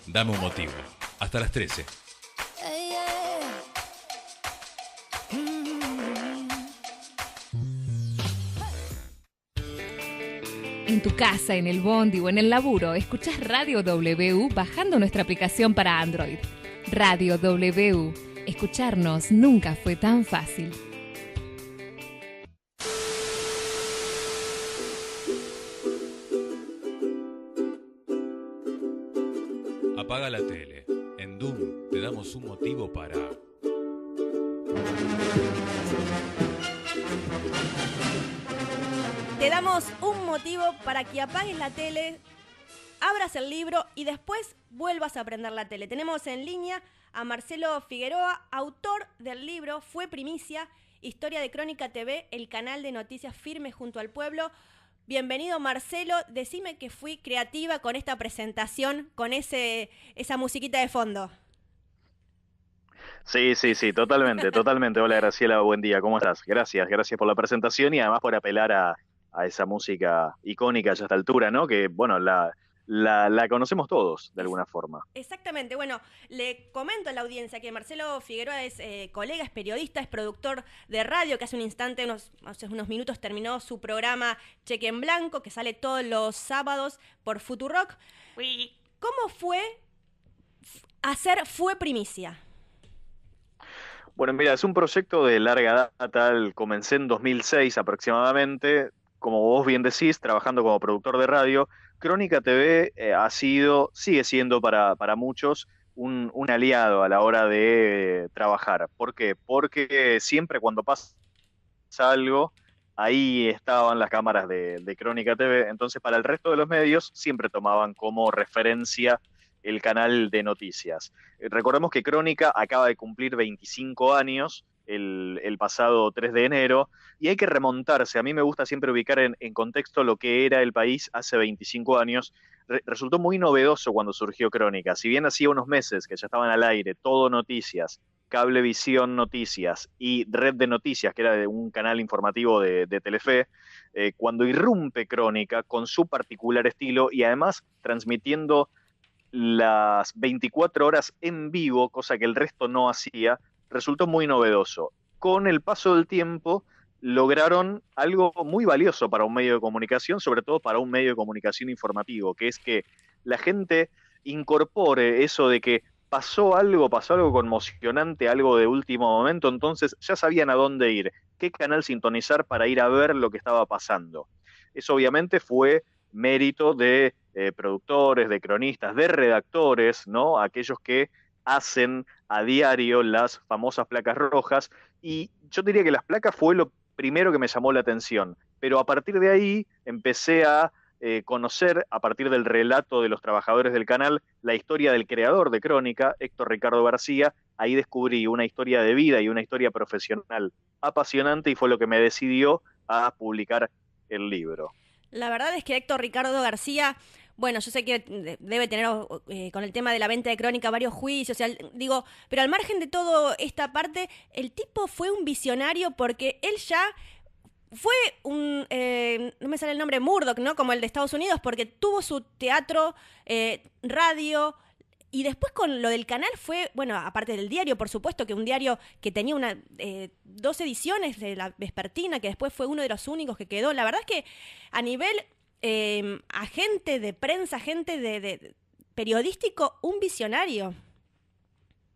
Dame un motivo. Hasta las 13. En tu casa, en el bondi o en el laburo, escuchás Radio W bajando nuestra aplicación para Android. Radio W. Escucharnos nunca fue tan fácil. Apaga la tele. En Doom te damos un motivo para... Te damos un motivo para que apagues la tele, abras el libro y después vuelvas a prender la tele. Tenemos en línea a Marcelo Figueroa, autor del libro Fue Primicia, Historia de Crónica TV, el canal de noticias firme junto al pueblo. Bienvenido, Marcelo. Decime que fui creativa con esta presentación, con esa musiquita de fondo. Sí, totalmente. Hola, Graciela, buen día, ¿cómo estás? Gracias por la presentación y además por apelar a esa música icónica ya a esta altura, ¿no? Que, bueno, la conocemos todos, de alguna forma. Exactamente. Bueno, le comento a la audiencia que Marcelo Figueroa es colega, es periodista, es productor de radio, que hace unos minutos terminó su programa Cheque en Blanco, que sale todos los sábados por Futurock. ¿Cómo fue hacer Fue Primicia? Bueno, mira, es un proyecto de larga data, comencé en 2006 aproximadamente, como vos bien decís, trabajando como productor de radio. Crónica TV sigue siendo para muchos un aliado a la hora de trabajar. ¿Por qué? Porque siempre cuando pasa algo, ahí estaban las cámaras de Crónica TV, entonces para el resto de los medios siempre tomaban como referencia el canal de noticias. Recordemos que Crónica acaba de cumplir 25 años el pasado 3 de enero y hay que remontarse. A mí me gusta siempre ubicar en contexto lo que era el país hace 25 años. Resultó muy novedoso cuando surgió Crónica. Si bien hacía unos meses que ya estaban al aire Todo Noticias, Cablevisión Noticias y Red de Noticias, que era de un canal informativo de Telefe, cuando irrumpe Crónica con su particular estilo y además transmitiendo las 24 horas en vivo, cosa que el resto no hacía, resultó muy novedoso. Con el paso del tiempo lograron algo muy valioso para un medio de comunicación, sobre todo para un medio de comunicación informativo, que es que la gente incorpore eso de que pasó algo conmocionante, algo de último momento, entonces ya sabían a dónde ir, qué canal sintonizar para ir a ver lo que estaba pasando. Eso obviamente fue mérito de productores, de cronistas, de redactores, ¿no? Aquellos que hacen a diario las famosas placas rojas, y yo diría que las placas fue lo primero que me llamó la atención, pero a partir de ahí empecé a conocer, a partir del relato de los trabajadores del canal, la historia del creador de Crónica, Héctor Ricardo García. Ahí descubrí una historia de vida y una historia profesional apasionante y fue lo que me decidió a publicar el libro. La verdad es que Héctor Ricardo García, bueno, yo sé que debe tener con el tema de la venta de Crónica varios juicios, o sea, digo, pero al margen de toda esta parte, el tipo fue un visionario porque él ya fue no me sale el nombre, Murdoch, ¿no? Como el de Estados Unidos, porque tuvo su teatro, radio. Y después con lo del canal fue, bueno, aparte del diario, por supuesto, que un diario que tenía 2 ediciones de la vespertina, que después fue uno de los únicos que quedó. La verdad es que a nivel agente de prensa, agente de periodístico, un visionario.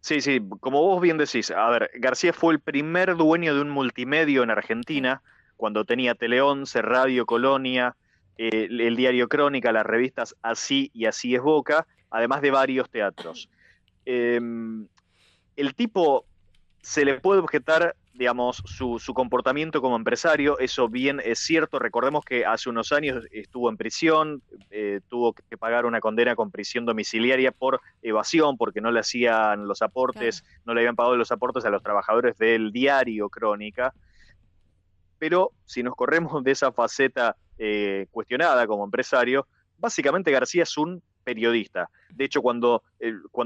Sí, como vos bien decís, a ver, García fue el primer dueño de un multimedio en Argentina, cuando tenía Tele 11, Radio Colonia, el diario Crónica, las revistas Así y Así es Boca, además de varios teatros. El tipo se le puede objetar, digamos, su comportamiento como empresario, eso bien es cierto. Recordemos que hace unos años estuvo en prisión, tuvo que pagar una condena con prisión domiciliaria por evasión, porque no le hacían los aportes, claro, no le habían pagado los aportes a los trabajadores del diario Crónica. Pero si nos corremos de esa faceta cuestionada como empresario, básicamente García es un periodista. De hecho, cuando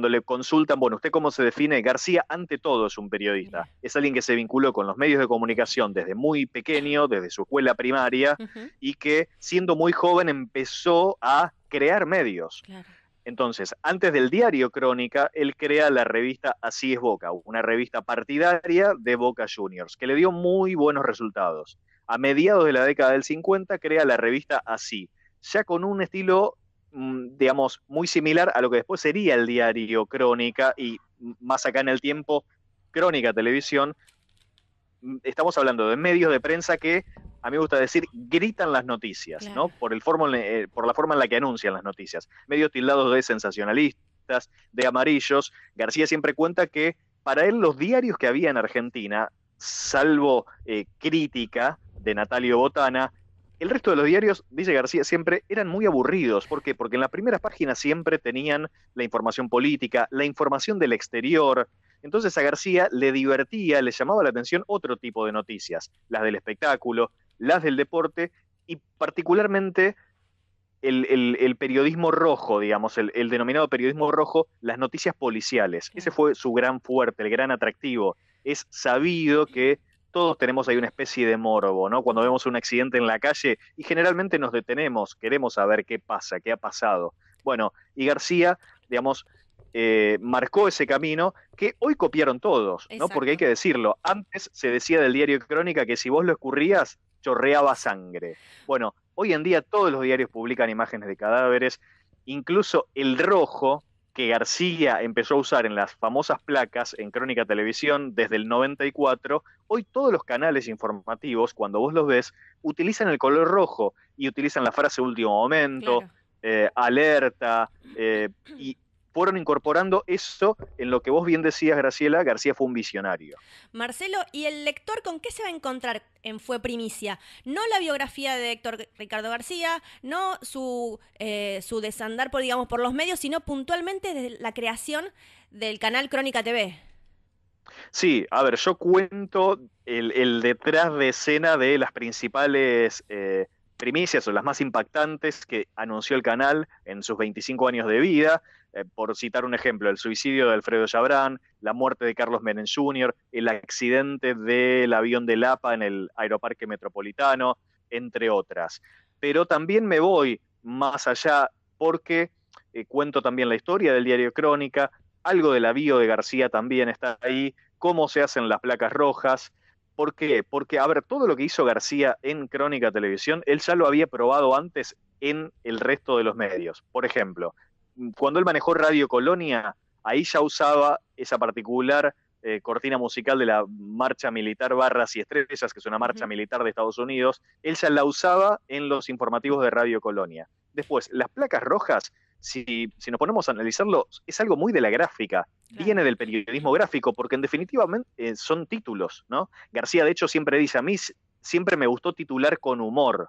le consultan, bueno, ¿usted cómo se define? García, ante todo, es un periodista. Es alguien que se vinculó con los medios de comunicación desde muy pequeño, desde su escuela primaria, y que siendo muy joven empezó a crear medios. Claro. Entonces, antes del diario Crónica, él crea la revista Así es Boca, una revista partidaria de Boca Juniors, que le dio muy buenos resultados. A mediados de la década del 50 crea la revista Así, ya con un estilo, digamos, muy similar a lo que después sería el diario Crónica y más acá en el tiempo, Crónica Televisión. Estamos hablando de medios de prensa que, a mí me gusta decir, gritan las noticias, Claro. ¿no? Por la forma en la que anuncian las noticias. Medios tildados de sensacionalistas, de amarillos. García siempre cuenta que para él los diarios que había en Argentina, salvo Crítica de Natalio Botana, el resto de los diarios, dice García, siempre eran muy aburridos. ¿Por qué? Porque en las primeras páginas siempre tenían la información política, la información del exterior. Entonces a García le divertía, le llamaba la atención otro tipo de noticias, las del espectáculo, las del deporte y particularmente el periodismo rojo, digamos, el denominado periodismo rojo, las noticias policiales. Ese fue su gran fuerte, el gran atractivo. Es sabido que todos tenemos ahí una especie de morbo, ¿no? Cuando vemos un accidente en la calle y generalmente nos detenemos, queremos saber qué pasa, qué ha pasado. Bueno, y García, digamos, marcó ese camino que hoy copiaron todos, ¿no? Exacto. Porque hay que decirlo, antes se decía del diario Crónica que si vos lo escurrías, chorreaba sangre. Bueno, hoy en día todos los diarios publican imágenes de cadáveres, incluso el rojo, que García empezó a usar en las famosas placas en Crónica Televisión desde el 94, hoy todos los canales informativos, cuando vos los ves, utilizan el color rojo y utilizan la frase último momento, Claro. alerta, y fueron incorporando eso en lo que vos bien decías, Graciela. García fue un visionario. Marcelo, ¿y el lector con qué se va a encontrar en Fue Primicia? No la biografía de Héctor Ricardo García, no su desandar por, digamos, por los medios, sino puntualmente desde la creación del canal Crónica TV. Sí, a ver, yo cuento el detrás de escena de las principales primicias o las más impactantes que anunció el canal en sus 25 años de vida. Por citar un ejemplo, el suicidio de Alfredo Chabrán, la muerte de Carlos Menem Jr., el accidente del avión de Lapa en el Aeroparque Metropolitano, entre otras. Pero también me voy más allá porque cuento también la historia del diario Crónica, algo de la bio de García también está ahí, cómo se hacen las placas rojas. ¿Por qué? Porque, a ver, todo lo que hizo García en Crónica Televisión, él ya lo había probado antes en el resto de los medios. Por ejemplo, cuando él manejó Radio Colonia, ahí ya usaba esa particular cortina musical de la marcha militar Barras y Estrellas, que es una marcha militar de Estados Unidos. Él ya la usaba en los informativos de Radio Colonia. Después, las placas rojas, si nos ponemos a analizarlo, es algo muy de la gráfica, viene del periodismo gráfico, porque en definitiva son títulos, ¿no? García, de hecho, siempre dice, a mí siempre me gustó titular con humor,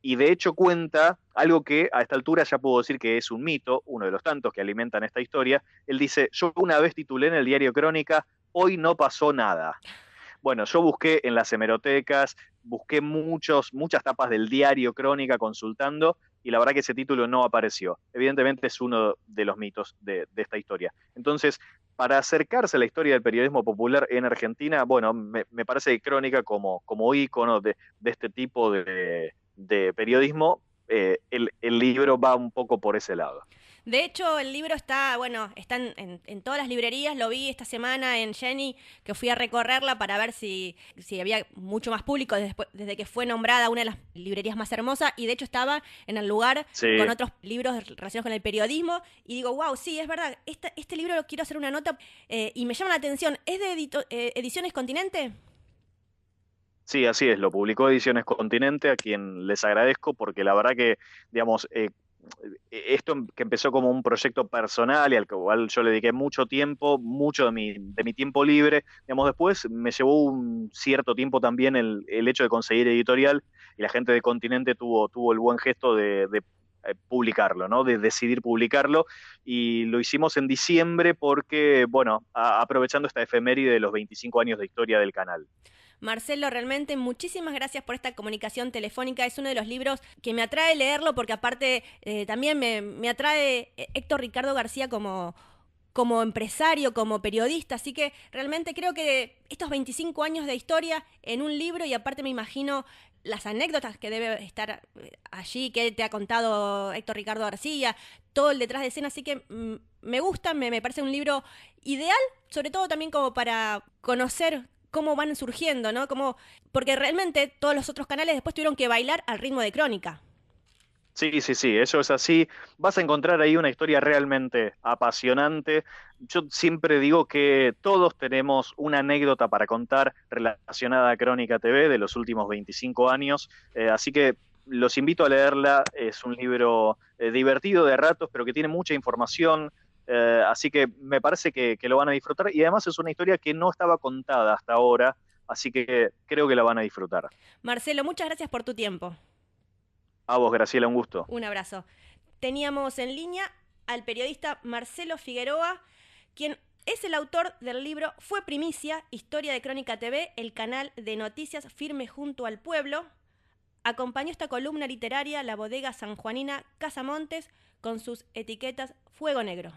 y de hecho cuenta algo que a esta altura ya puedo decir que es un mito, uno de los tantos que alimentan esta historia. Él dice, yo una vez titulé en el diario Crónica, hoy no pasó nada. Bueno, yo busqué en las hemerotecas, busqué muchas tapas del diario Crónica consultando, y la verdad que ese título no apareció. Evidentemente es uno de los mitos de esta historia. Entonces, para acercarse a la historia del periodismo popular en Argentina, bueno, me parece que Crónica como ícono de este tipo de periodismo, el libro va un poco por ese lado. De hecho, el libro está en todas las librerías. Lo vi esta semana en Jenny, que fui a recorrerla para ver si había mucho más público desde que fue nombrada una de las librerías más hermosas. Y de hecho estaba en el lugar con otros libros relacionados con el periodismo. Y digo, wow, sí, es verdad, este libro quiero hacer una nota y me llama la atención. ¿Es de Ediciones Continente? Sí, así es, lo publicó Ediciones Continente, a quien les agradezco, porque la verdad que, digamos, esto que empezó como un proyecto personal y al cual yo le dediqué mucho tiempo, mucho de mi tiempo libre, digamos, después me llevó un cierto tiempo también el hecho de conseguir editorial, y la gente de Continente tuvo el buen gesto de publicarlo, ¿no? De decidir publicarlo, y lo hicimos en diciembre porque, bueno, aprovechando esta efeméride de los 25 años de historia del canal. Marcelo, realmente muchísimas gracias por esta comunicación telefónica. Es uno de los libros que me atrae leerlo porque aparte también me atrae Héctor Ricardo García como como empresario, como periodista, así que realmente creo que estos 25 años de historia en un libro, y aparte me imagino las anécdotas que debe estar allí, que te ha contado Héctor Ricardo García, todo el detrás de escena, así que me gusta, me parece un libro ideal, sobre todo también como para conocer cómo van surgiendo, ¿no? Porque realmente todos los otros canales después tuvieron que bailar al ritmo de Crónica. Sí, eso es así. Vas a encontrar ahí una historia realmente apasionante. Yo siempre digo que todos tenemos una anécdota para contar relacionada a Crónica TV de los últimos 25 años, así que los invito a leerla. Es un libro divertido de ratos, pero que tiene mucha información, así que me parece que lo van a disfrutar, y además es una historia que no estaba contada hasta ahora, así que creo que la van a disfrutar. Marcelo, muchas gracias por tu tiempo. A vos, Graciela, un gusto. Un abrazo. Teníamos en línea al periodista Marcelo Figueroa, quien es el autor del libro Fue Primicia, Historia de Crónica TV, el canal de noticias firme junto al pueblo. Acompañó esta columna literaria la bodega sanjuanina Casamontes con sus etiquetas Fuego Negro.